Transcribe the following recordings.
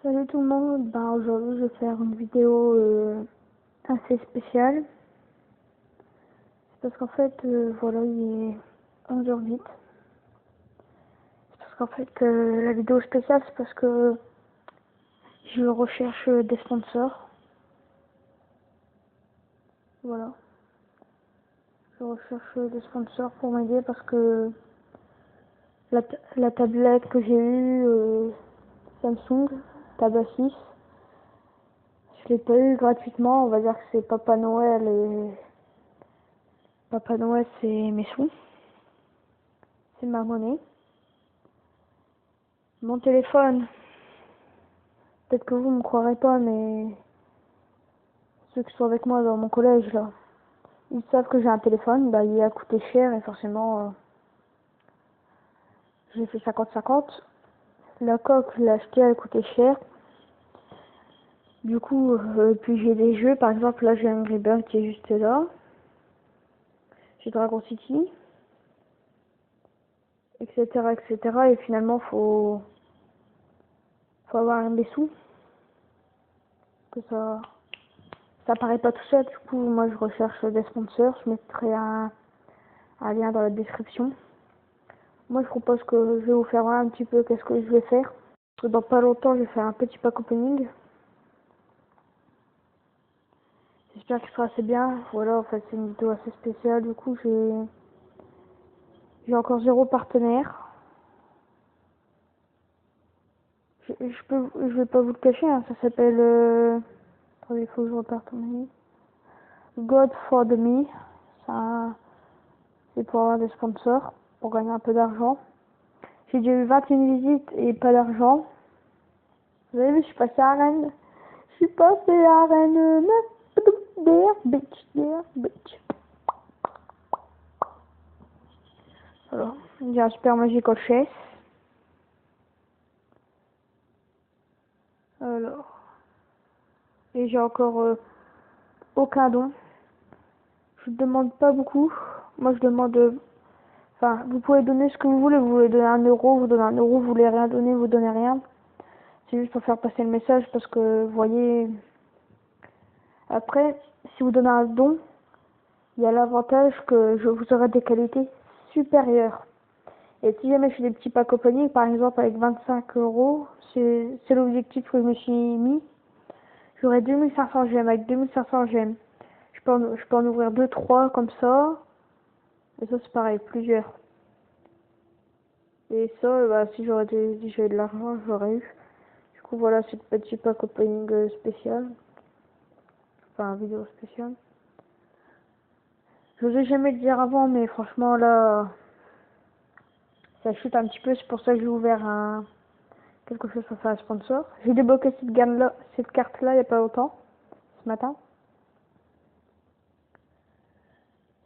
Salut tout le monde, aujourd'hui je vais faire une vidéo assez spéciale. C'est parce qu'en fait, voilà, il est 11h08. C'est parce qu'en fait, la vidéo spéciale, c'est parce que je recherche des sponsors. Voilà, je recherche des sponsors pour m'aider parce que la tablette que j'ai eue, Samsung, Tab A6, je l'ai pas eu gratuitement. On va dire que c'est Papa Noël et Papa Noël, c'est mes sous, c'est ma monnaie. Mon téléphone, peut-être que vous me croirez pas, mais ceux qui sont avec moi dans mon collège, là, ils savent que j'ai un téléphone. Il a coûté cher et forcément, j'ai fait 50-50. La coque, je l'ai acheté, elle coûtait cher. Du coup, puis j'ai des jeux. Par exemple, là, j'ai Angry Birds qui est juste là. J'ai Dragon City, etc., etc. Et finalement, faut avoir des sous. Que ça paraît pas tout seul. Du coup, moi, je recherche des sponsors. Je mettrai un lien dans la description. Moi, je propose que je vais vous faire voir un petit peu qu'est-ce que je vais faire. Parce que dans pas longtemps, je vais faire un petit pack opening. J'espère qu'il sera assez bien. Voilà, en fait, c'est une vidéo assez spéciale. Du coup, j'ai encore 0 partenaire. Je vais pas vous le cacher, hein, ça s'appelle, attendez, il faut que je reparte en ligne. God for the Me. C'est pour avoir des sponsors, pour gagner un peu d'argent. J'ai déjà eu 21 visites et pas d'argent. Vous avez vu, je suis passée à Rennes. Je suis passée à Rennes. There, bitch, there, bitch. Alors, j'ai un super magical chess. Alors, et j'ai encore aucun don. Je demande pas beaucoup. Moi, je demande. Enfin, vous pouvez donner ce que vous voulez. Vous voulez donner 1 euro, vous donnez 1 euro. Vous voulez rien donner, vous donnez rien. C'est juste pour faire passer le message parce que, vous voyez. Après, si vous donnez un don, il y a l'avantage que je vous aurai des qualités supérieures. Et si jamais je fais des petits packs opening, par exemple avec 25 euros, c'est l'objectif que je me suis mis. J'aurai 2500 gemmes. Avec 2500 gemmes, je peux en ouvrir 2-3 comme ça. Et ça, c'est pareil, plusieurs. Et ça, si si j'avais de l'argent, j'aurais eu. Du coup, voilà, c'est le petit pack opening spécial. Enfin, vidéo spéciale. Je n'osais jamais le dire avant, mais franchement, là, ça chute un petit peu. C'est pour ça que j'ai ouvert quelque chose pour faire un sponsor. J'ai débloqué cette carte-là, il n'y a pas longtemps, ce matin.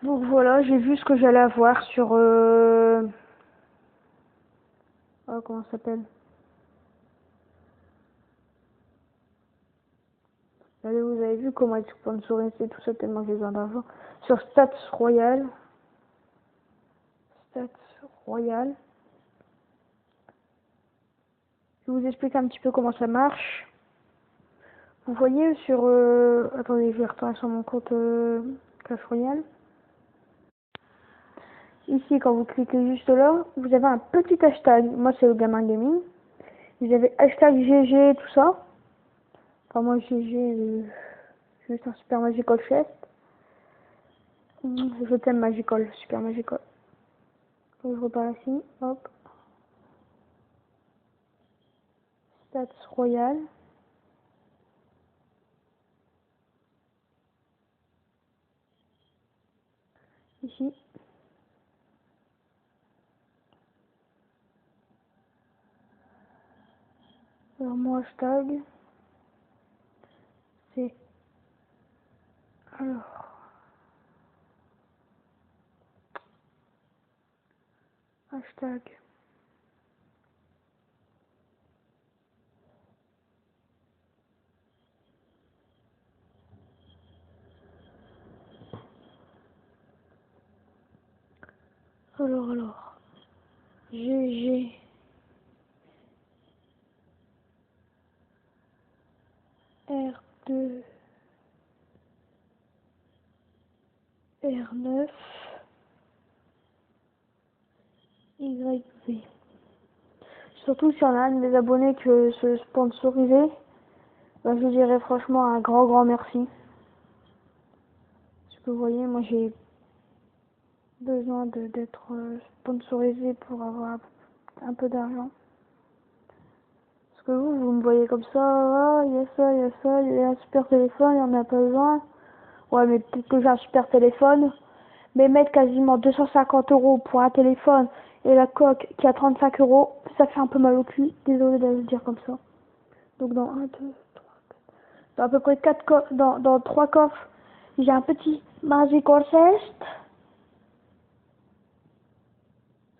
Donc voilà, j'ai vu ce que j'allais avoir sur... Oh, comment ça s'appelle? Allez, vous avez vu comment être sponsorisé, tout ça, tellement j'ai besoin d'argent. Sur Stats Royal. Stats Royal. Je vous explique un petit peu comment ça marche. Vous voyez sur... Attendez, je vais retourner sur mon compte Clash Royale. Ici, quand vous cliquez juste là, vous avez un petit hashtag. Moi, c'est le Gamin Gaming. Vous avez hashtag GG, tout ça. Enfin, moi, GG, juste un super magical chest. Je t'aime magical, super magical. Donc, je repars ici, hop. Stats Royal. Ici. Alors, mon hashtag, c'est... Alors... Hashtag... Alors... GG... R2, R9, YV. Surtout si on a un de mes abonnés que se sponsoriser, bah, je dirais franchement un grand merci. Parce que vous voyez, moi j'ai besoin d'être sponsorisé pour avoir un peu d'argent. Parce que vous me voyez comme ça, ah, il y a ça, il y a ça, il y a un super téléphone, il n'y en a pas besoin. Ouais, mais peut-être que j'ai un super téléphone, mais mettre quasiment 250 € pour un téléphone et la coque qui a 35 €, ça fait un peu mal au cul. Désolé de le dire comme ça. Donc dans 1, 2, 3, dans à peu près 4 coffres, dans 3 coffres, j'ai un petit Magic Orchestre.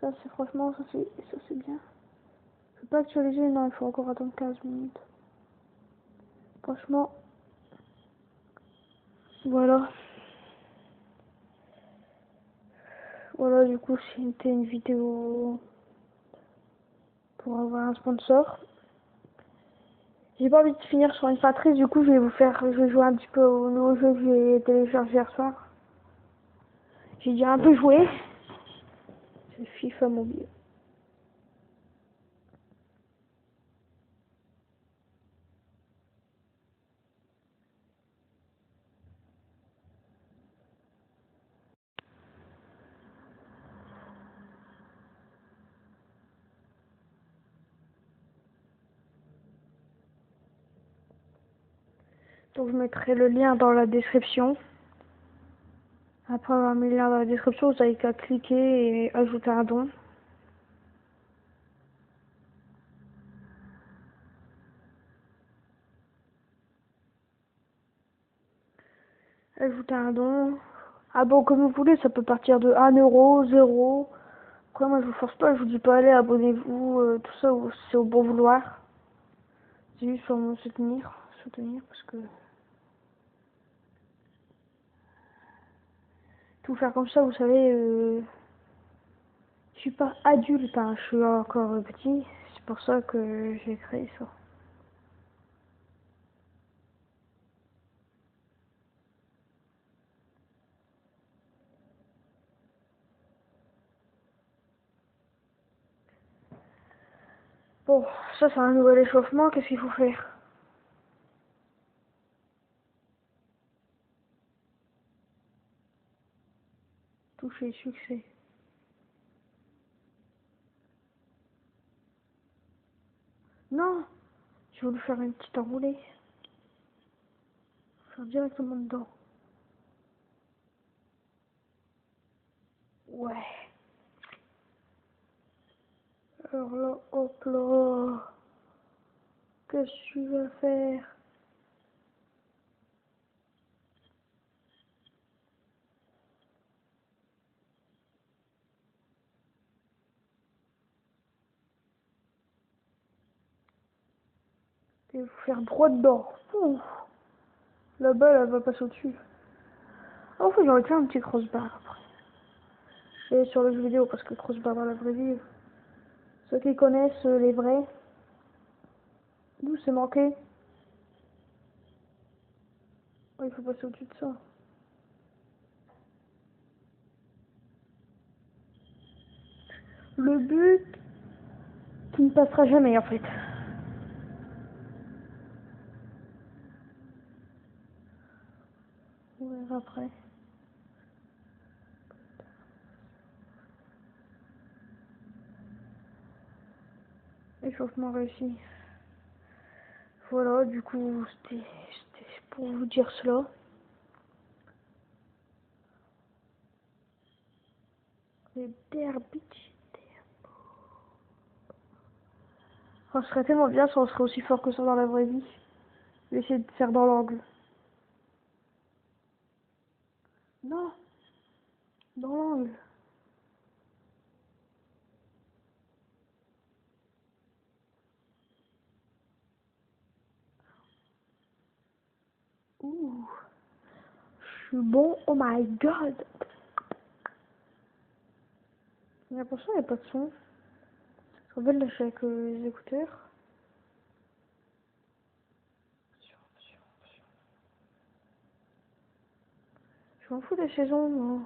Ça c'est franchement, ça c'est bien. Je peux pas actualiser, non, il faut encore attendre 15 minutes. Franchement, voilà. Voilà, du coup, c'était une vidéo pour avoir un sponsor. J'ai pas envie de finir sur une fin triste, du coup, je vais jouer un petit peu au nouveau jeu que j'ai téléchargé hier soir. J'ai déjà un peu joué. C'est FIFA Mobile. Donc, je mettrai le lien dans la description. Après avoir mis le lien dans la description, vous avez qu'à cliquer et ajouter un don. Ajouter un don. Ah bon, comme vous voulez, ça peut partir de 1 €, 0. Après, moi, je vous force pas, je vous dis pas, allez, abonnez-vous, tout ça, c'est au bon vouloir. C'est juste pour me soutenir, parce que tout faire comme ça, vous savez, je suis pas adulte, hein, je suis encore petit, c'est pour ça que j'ai créé ça. Bon, ça c'est un nouvel échauffement, qu'est-ce qu'il faut faire? Toucher succès. Non, je voulais faire une petite enroulée. Faire directement dedans. Ouais. Alors là, hop là. Qu'est-ce que tu vas faire? Et vous faire droit dedans. Ouf. La balle, elle va passer au-dessus. Ah, en fait, j'aurais fait un petit crossbar après. Et sur le jeu vidéo, parce que crossbar dans la vraie vie, ceux qui connaissent les vrais, d'où c'est manqué. Ouais, il faut passer au-dessus de ça. Le but qui ne passera jamais en fait. On verra après. Échauffement réussi. Voilà, du coup, c'était pour vous dire cela. Les derby. Oh, ce serait tellement bien si on serait aussi fort que ça dans la vraie vie. Je vais essayer de faire dans l'angle. Non, dans l'angle. Ouh, je suis bon, oh my god. J'ai l'impression qu'il n'y a pas de son. En fait, là, je suis avec les écouteurs. Je m'en fous des saisons, moi.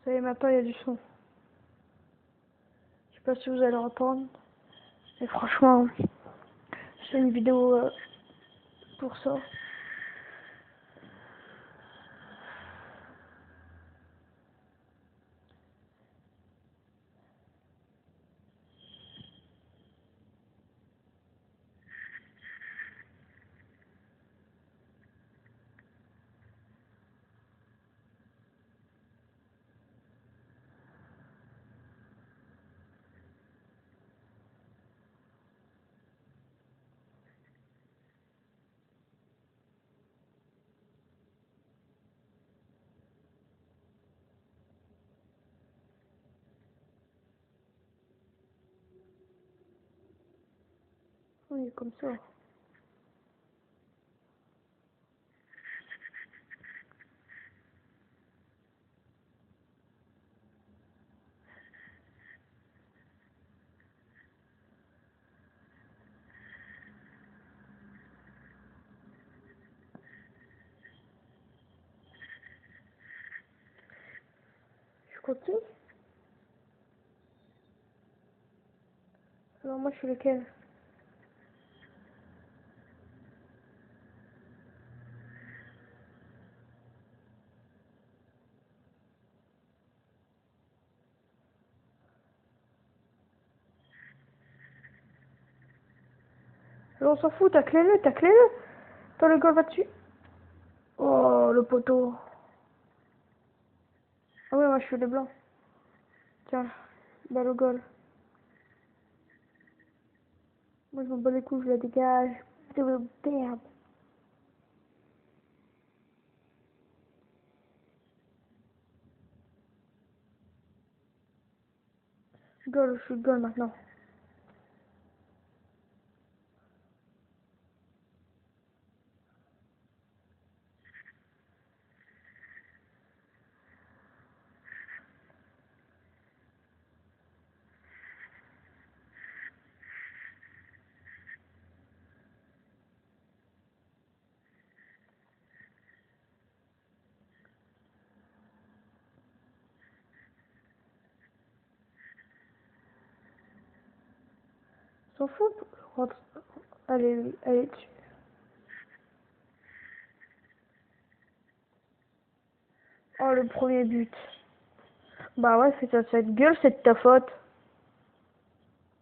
Ça y est, maintenant il y a du son. Je sais pas si vous allez entendre. Mais franchement, c'est une vidéo pour ça. Oui, comme ça. Je continue. Alors moi je suis lequel? Alors on s'en fout, taclez-le, taclez-le. Toi le goal va dessus. Oh le poteau. Ah ouais, moi je suis le blanc. Tiens, balle au goal. Moi je m'en bats les couilles, je la dégage. Damn. Goal, je suis goal maintenant. S'en fout. Rentre. Allez, allez dessus. Oh le premier but. Bah ouais, c'est ça, cette gueule, c'est de ta faute.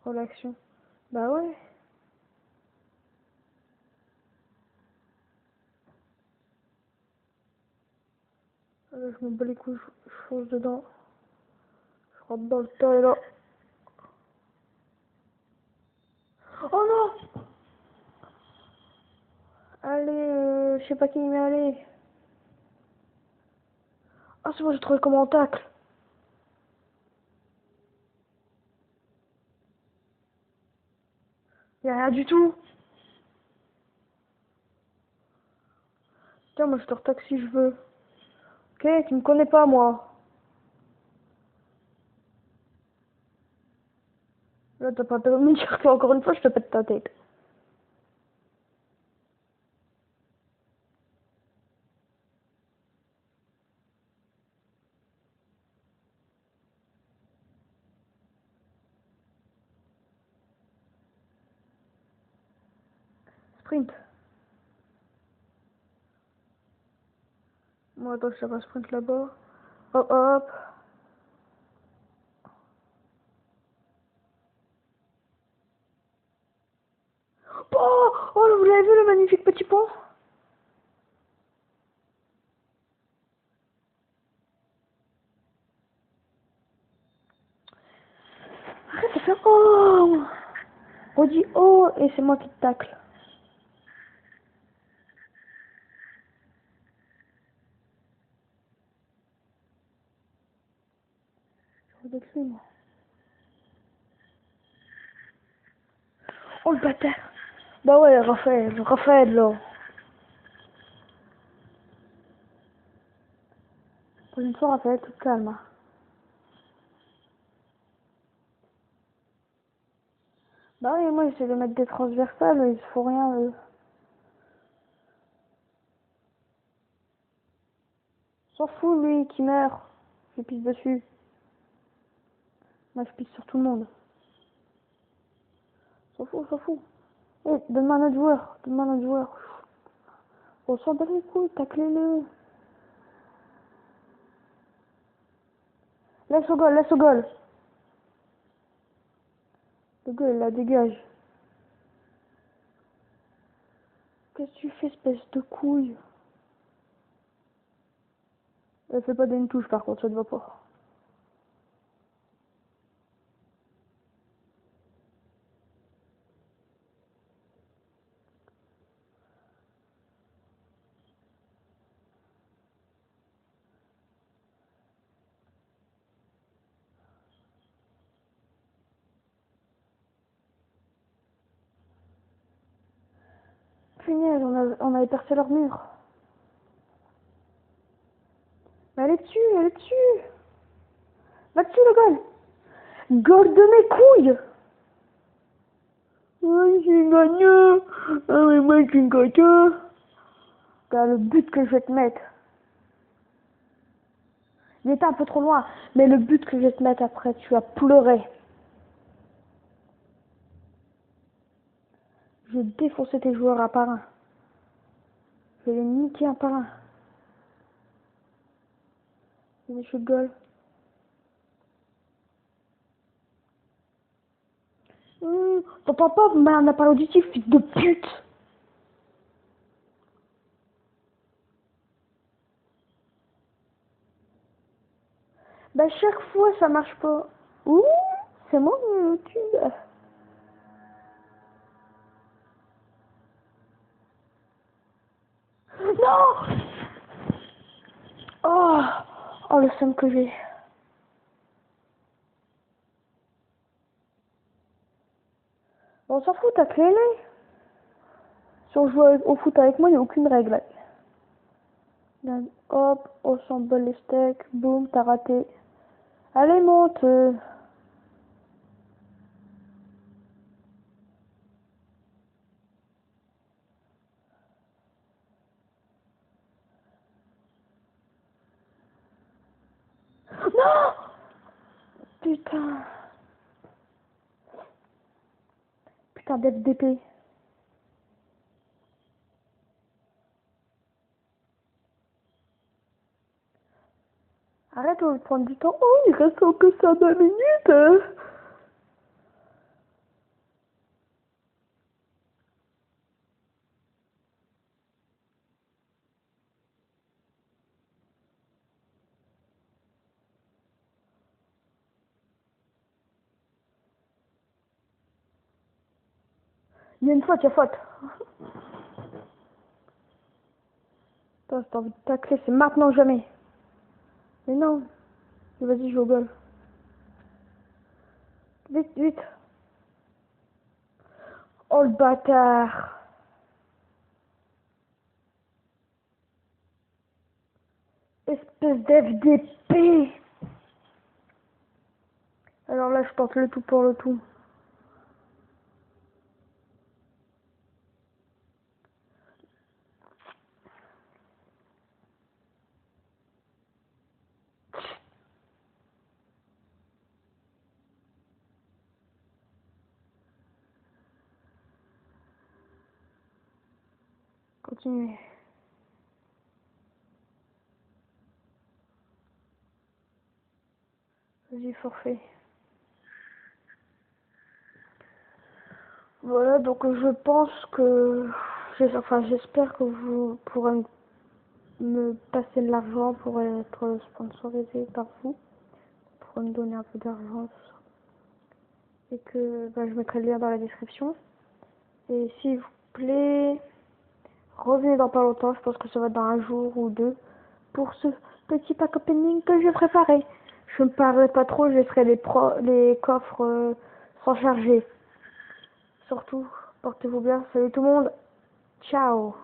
Oh l'action. Bah ouais. Je m'en bats les couilles, je fonce dedans. Je rentre dans le tas et là. Oh non! Allez, je sais pas qui il met aller. Ah c'est bon, j'ai trouvé comment on tacle. Y'a rien du tout. Tiens, moi je te retacle si je veux. Ok, tu me connais pas moi. Là t'as pas intérêt de me dire que encore une fois je te pète ta tête. Sprint. Moi attends, ça va sprint là-bas. Hop hop. Oh, oh vous l'avez vu le magnifique petit pont? Arrête de faire oh. On dit oh et c'est moi qui te tacle. Je vais avec lui, moi. Oh le bâtard. Bah ouais, Raphaël là. Pour une fois, Raphaël, tout calme. Hein. Bah oui, moi j'essaie de mettre des transversales, mais il faut rien. S'en fout lui qui meurt. Je pisse dessus. Moi je pisse sur tout le monde. S'en fout, s'en fout. Eh, donne-moi un autre joueur. Donne-moi un autre joueur. On s'en bat les couilles, taclez-le. Laisse au goal, laisse au goal. Le gars il la dégage. Qu'est-ce que tu fais, espèce de couille? Elle fait pas d'une touche par contre, ça ne va pas. Punaise, on avait percé leur mur. Mais elle est dessus, elle est dessus. Va dessus le goal. Goal de mes couilles. Oui, j'ai gagné. Ah mais moi j'ai gagné. Regarde le but que je vais te mettre. Il était un peu trop loin, mais le but que je vais te mettre après, tu vas pleurer. Je vais défoncer tes joueurs un par un. Je vais les niquer un par un. Je suis goal. T'entends pas, mais un appareil auditif, fils de pute. Bah chaque fois ça marche pas. Ouh, c'est mon YouTube. Non. Oh, oh le seum que j'ai. On s'en fout, t'as clé. Si on joue au foot avec moi, il n'y a aucune règle. Là, hop, on s'emballe les steaks, boum, t'as raté. Allez, monte. Non. Putain. Putain d'FDP. Arrête de prendre du temps. Oh, il reste que ça 20 minutes. Il y a une faute, il y a faute. Putain, si t'as envie de tacler, c'est maintenant ou jamais. Mais non. Vas-y, je joue au goal. Vite, vite. Oh le bâtard. Espèce d'FDP. Alors là, je tente le tout pour le tout. Continuez. Vas-y, forfait. Voilà, donc je pense que... Enfin, j'espère que vous pourrez me passer de l'argent pour être sponsorisé par vous. Pour me donner un peu d'argent, tout ça. Et que bah, je mettrai le lien dans la description. Et s'il vous plaît, revenez dans pas longtemps, je pense que ça va être dans un jour ou deux, pour ce petit pack opening que je vais préparer. Je ne parlerai pas trop, je laisserai les coffres sans charger. Surtout, portez-vous bien, salut tout le monde, ciao.